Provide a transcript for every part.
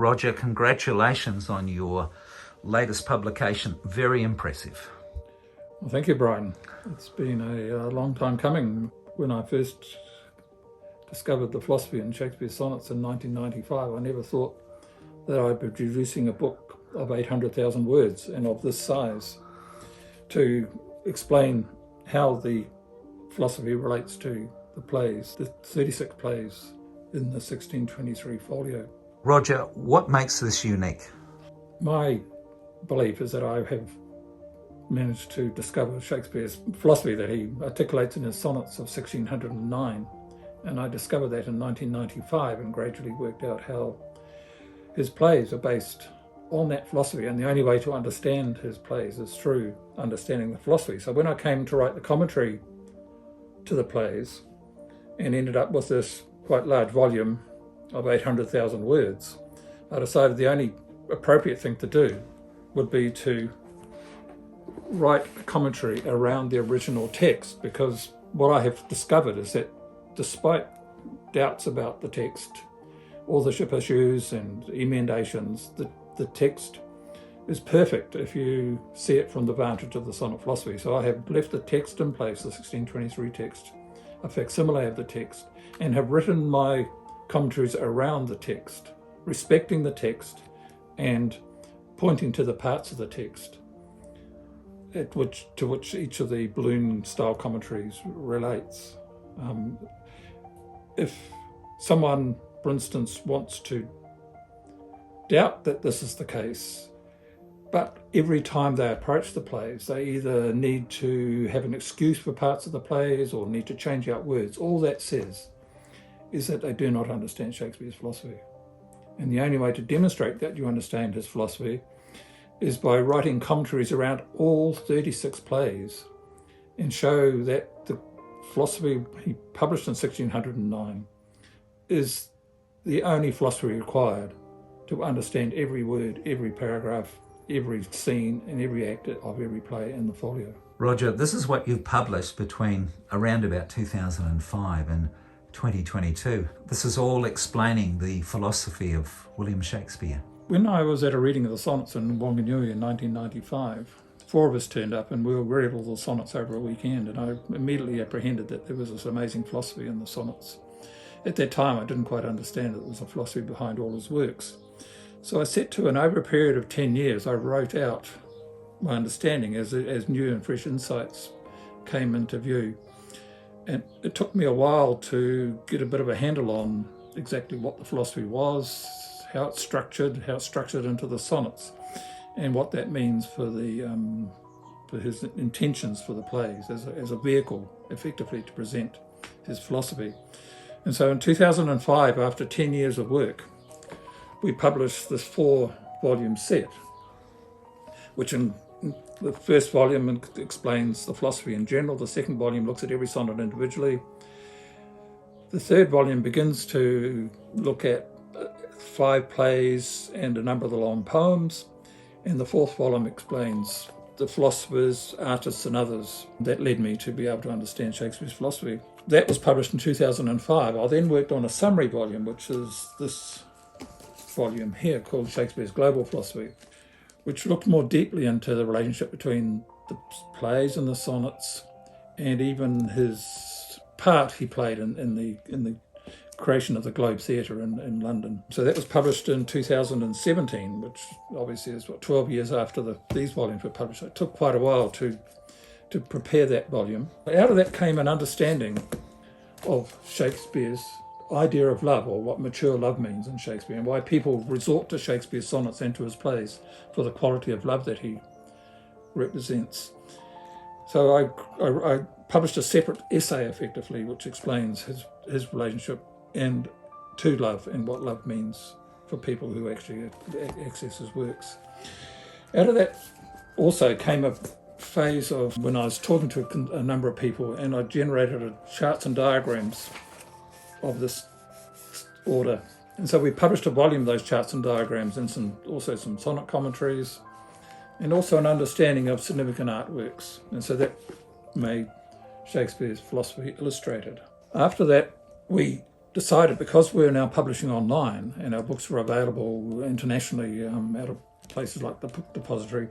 Roger, congratulations on your latest publication. Very impressive. Well, thank you, Bryan. It's been a long time coming. When I first discovered the philosophy in Shakespeare's sonnets in 1995, I never thought that I'd be producing a book of 800,000 words and of this size to explain how the philosophy relates to the plays, the 36 plays in the 1623 Folio. Roger, what makes this unique? My belief is that I have managed to discover Shakespeare's philosophy that he articulates in his sonnets of 1609. And I discovered that in 1995 and gradually worked out how his plays are based on that philosophy. And the only way to understand his plays is through understanding the philosophy. So when I came to write the commentary to the plays and ended up with this quite large volume of 800,000 words, I decided the only appropriate thing to do would be to write a commentary around the original text, because what I have discovered is that despite doubts about the text, authorship issues and emendations, the text is perfect if you see it from the vantage of the sonnet philosophy. So I have left the text in place, the 1623 text, a facsimile of the text, and have written my commentaries around the text, respecting the text and pointing to the parts of the text to which each of the balloon-style commentaries relates. If someone, for instance, wants to doubt that this is the case, but every time they approach the plays, they either need to have an excuse for parts of the plays or need to change out words, all that says is that they do not understand Shakespeare's philosophy. And the only way to demonstrate that you understand his philosophy is by writing commentaries around all 36 plays and show that the philosophy he published in 1609 is the only philosophy required to understand every word, every paragraph, every scene and every act of every play in the Folio. Roger, this is what you've published between around about 2005 and 2022. This is all explaining the philosophy of William Shakespeare. When I was at a reading of the sonnets in Wanganui in 1995, 4 of us turned up and we were read all the sonnets over a weekend, and I immediately apprehended that there was this amazing philosophy in the sonnets. At that time I didn't quite understand that there was a philosophy behind all his works. So I set to, and over a period of 10 years I wrote out my understanding as new and fresh insights came into view. And it took me a while to get a bit of a handle on exactly what the philosophy was, how it's structured into the sonnets, and what that means for his intentions for the plays as a vehicle, effectively, to present his philosophy. And so in 2005, after 10 years of work, we published this 4-volume set, which in the first volume explains the philosophy in general. The second volume looks at every sonnet individually. The third volume begins to look at 5 plays and a number of the long poems. And the fourth volume explains the philosophers, artists and others that led me to be able to understand Shakespeare's philosophy. That was published in 2005. I then worked on a summary volume, which is this volume here called Shakespeare's Global Philosophy, which looked more deeply into the relationship between the plays and the sonnets, and even his part he played in the creation of the Globe Theatre in London. So that was published in 2017, which obviously is 12 years after these volumes were published. It took quite a while to prepare that volume. Out of that came an understanding of Shakespeare's idea of love, or what mature love means in Shakespeare, and why people resort to Shakespeare's sonnets and to his plays for the quality of love that he represents. So I published a separate essay, effectively, which explains his relationship and to love and what love means for people who actually access his works. Out of that also came a phase of when I was talking to a number of people, and I generated charts and diagrams of this order. And so we published a volume of those charts and diagrams, and also some sonnet commentaries, and also an understanding of significant artworks. And so that made Shakespeare's philosophy illustrated. After that, we decided, because we're now publishing online and our books are available internationally out of places like the Book Depository,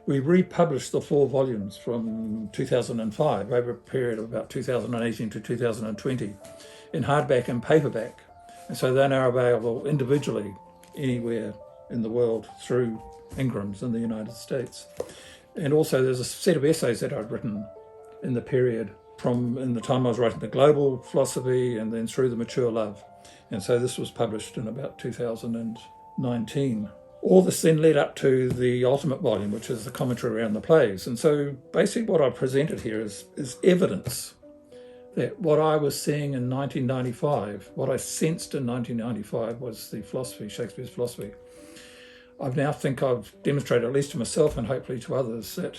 we republished the 4 volumes from 2005 over a period of about 2018 to 2020 in hardback and paperback. And so they're now available individually anywhere in the world through Ingrams in the United States. And also there's a set of essays that I'd written in the period from in the time I was writing the Global Philosophy and then through the Mature Love. And so this was published in about 2019. All this then led up to the ultimate volume, which is the commentary around the plays. And so basically what I presented here is evidence that what I was seeing in 1995, what I sensed in 1995 was the philosophy, Shakespeare's philosophy. I now think I've demonstrated, at least to myself and hopefully to others, that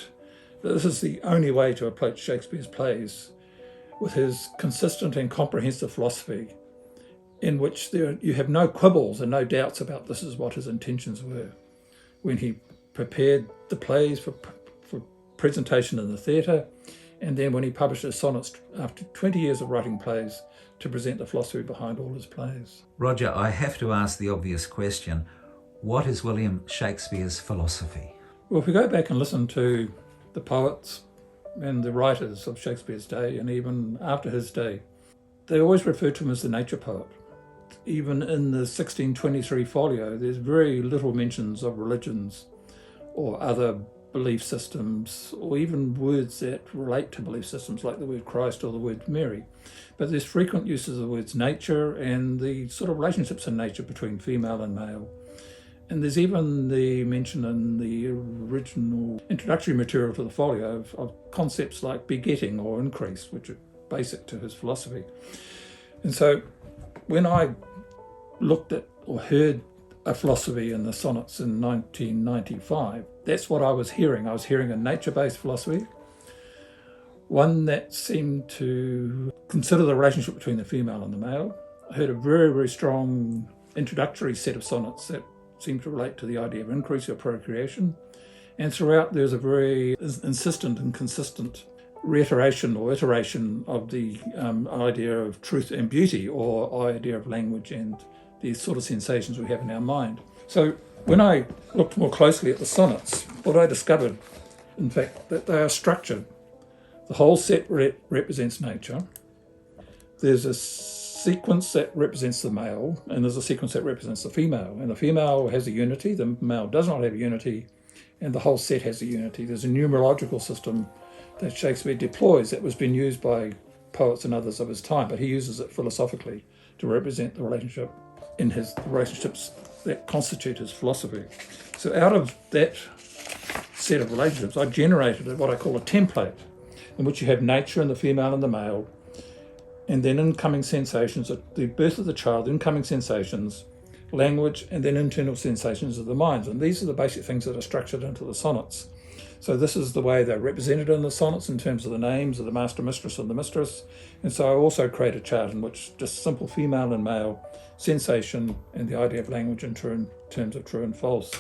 this is the only way to approach Shakespeare's plays, with his consistent and comprehensive philosophy, in which you have no quibbles and no doubts about this is what his intentions were when he prepared the plays for presentation in the theatre, and then when he published his sonnets after 20 years of writing plays to present the philosophy behind all his plays. Roger, I have to ask the obvious question. What is William Shakespeare's philosophy? Well, if we go back and listen to the poets and the writers of Shakespeare's day, and even after his day, they always referred to him as the nature poet. Even in the 1623 Folio, there's very little mentions of religions or other belief systems, or even words that relate to belief systems like the word Christ or the word Mary. But there's frequent uses of the words nature and the sort of relationships in nature between female and male. And there's even the mention in the original introductory material to the Folio of concepts like begetting or increase, which are basic to his philosophy. And so when I looked at or heard a philosophy in the Sonnets in 1995, that's what I was hearing. I was hearing a nature-based philosophy, one that seemed to consider the relationship between the female and the male. I heard a very, very strong introductory set of sonnets that seem to relate to the idea of increase or procreation. And throughout there's a very insistent and consistent reiteration or iteration of the idea of truth and beauty, or idea of language and the sort of sensations we have in our mind. So when I looked more closely at the sonnets, what I discovered, in fact, that they are structured. The whole set represents nature. There's a sequence that represents the male, and there's a sequence that represents the female. And the female has a unity, the male does not have a unity, and the whole set has a unity. There's a numerological system that Shakespeare deploys that was being used by poets and others of his time, but he uses it philosophically to represent the relationship in his relationships that constitute his philosophy. So out of that set of relationships, I generated what I call a template, in which you have nature and the female and the male, and then incoming sensations, the birth of the child, incoming sensations, language, and then internal sensations of the minds. And these are the basic things that are structured into the sonnets. So this is the way they're represented in the sonnets in terms of the names of the master, mistress, and the mistress. And so I also create a chart in which just simple female and male sensation and the idea of language in terms of true and false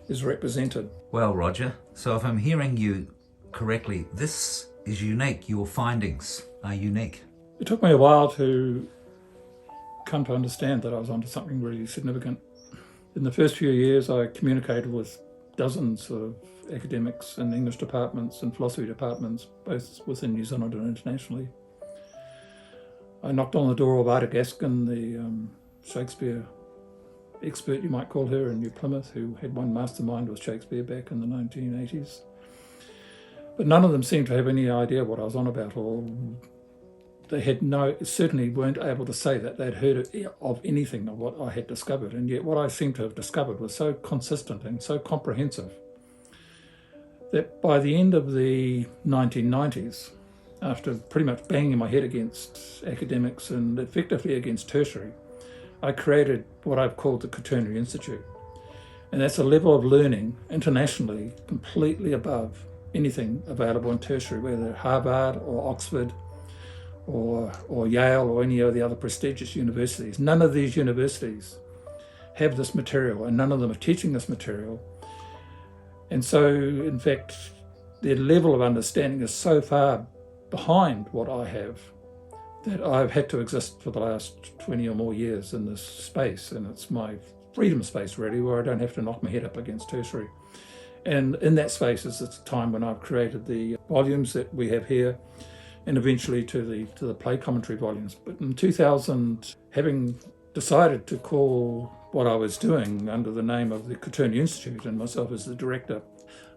is represented. Well, Roger, so if I'm hearing you correctly, this is unique. Your findings are unique. It took me a while to come to understand that I was onto something really significant. In the first few years, I communicated with dozens of academics in English departments and philosophy departments, both within New Zealand and internationally. I knocked on the door of Ida Gaskin, the Shakespeare expert, you might call her, in New Plymouth, who had one mastermind with Shakespeare back in the 1980s. But none of them seemed to have any idea what I was on about, or they had certainly weren't able to say that they'd heard of anything of what I had discovered. And yet what I seemed to have discovered was so consistent and so comprehensive that by the end of the 1990s, after pretty much banging my head against academics and effectively against tertiary, I created what I've called the Quaternary Institute. And that's a level of learning internationally completely above anything available in tertiary, whether Harvard or Oxford or Yale or any of the other prestigious universities. None of these universities have this material, and none of them are teaching this material. And so, in fact, their level of understanding is so far behind what I have that I've had to exist for the last 20 or more years in this space, and it's my freedom space really, where I don't have to knock my head up against tertiary. And in that space is the time when I've created the volumes that we have here, and eventually to the play commentary volumes. But in 2000, having decided to call what I was doing under the name of the Quaternary Institute and myself as the director,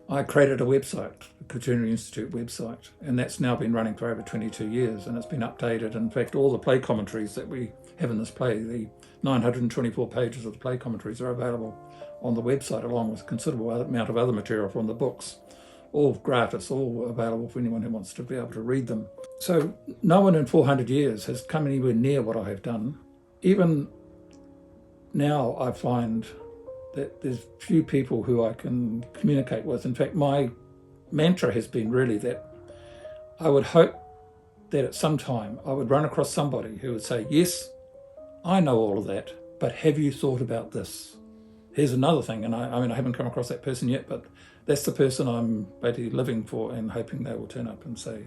I created a website, the Quaternary Institute website, and that's now been running for over 22 years, and it's been updated. In fact, all the play commentaries that we have in this play, the 924 pages of the play commentaries, are available on the website, along with a considerable amount of other material from the books, all gratis, all available for anyone who wants to be able to read them. So no one in 400 years has come anywhere near what I have done. Even now I find that there's few people who I can communicate with. In fact, my mantra has been really that I would hope that at some time I would run across somebody who would say, yes, I know all of that, but have you thought about this? Here's another thing, and I haven't come across that person yet, but that's the person I'm basically living for and hoping they will turn up and say,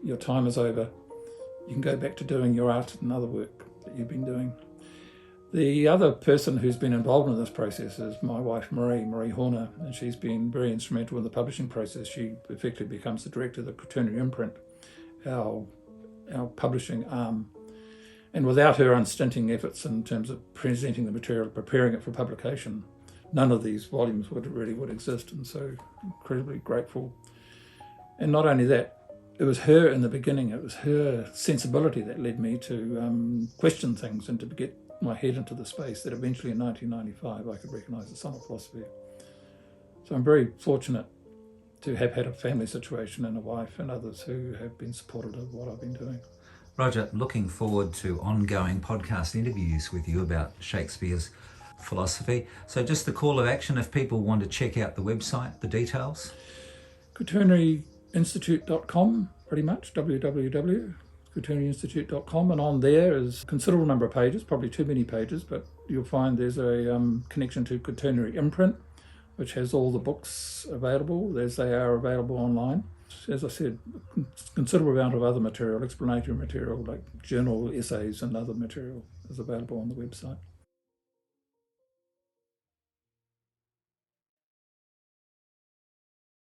your time is over. You can go back to doing your art and other work that you've been doing. The other person who's been involved in this process is my wife, Marie Horner, and she's been very instrumental in the publishing process. She effectively becomes the director of the Quaternary imprint, our publishing arm. And without her unstinting efforts in terms of presenting the material, preparing it for publication, none of these volumes would exist, and so incredibly grateful. And not only that, it was her in the beginning, it was her sensibility that led me to question things and to get my head into the space that eventually in 1995 I could recognise the sonnet philosophy. So I'm very fortunate to have had a family situation and a wife and others who have been supportive of what I've been doing. Roger, looking forward to ongoing podcast interviews with you about Shakespeare's philosophy. So just the call of action, if people want to check out the website, the details? quaternaryinstitute.com, pretty much, www.quaternaryinstitute.com, and on there is a considerable number of pages, probably too many pages, but you'll find there's a connection to Quaternary imprint, which has all the books available as they are available online. As I said, a considerable amount of other material, explanatory material like journal essays and other material is available on the website.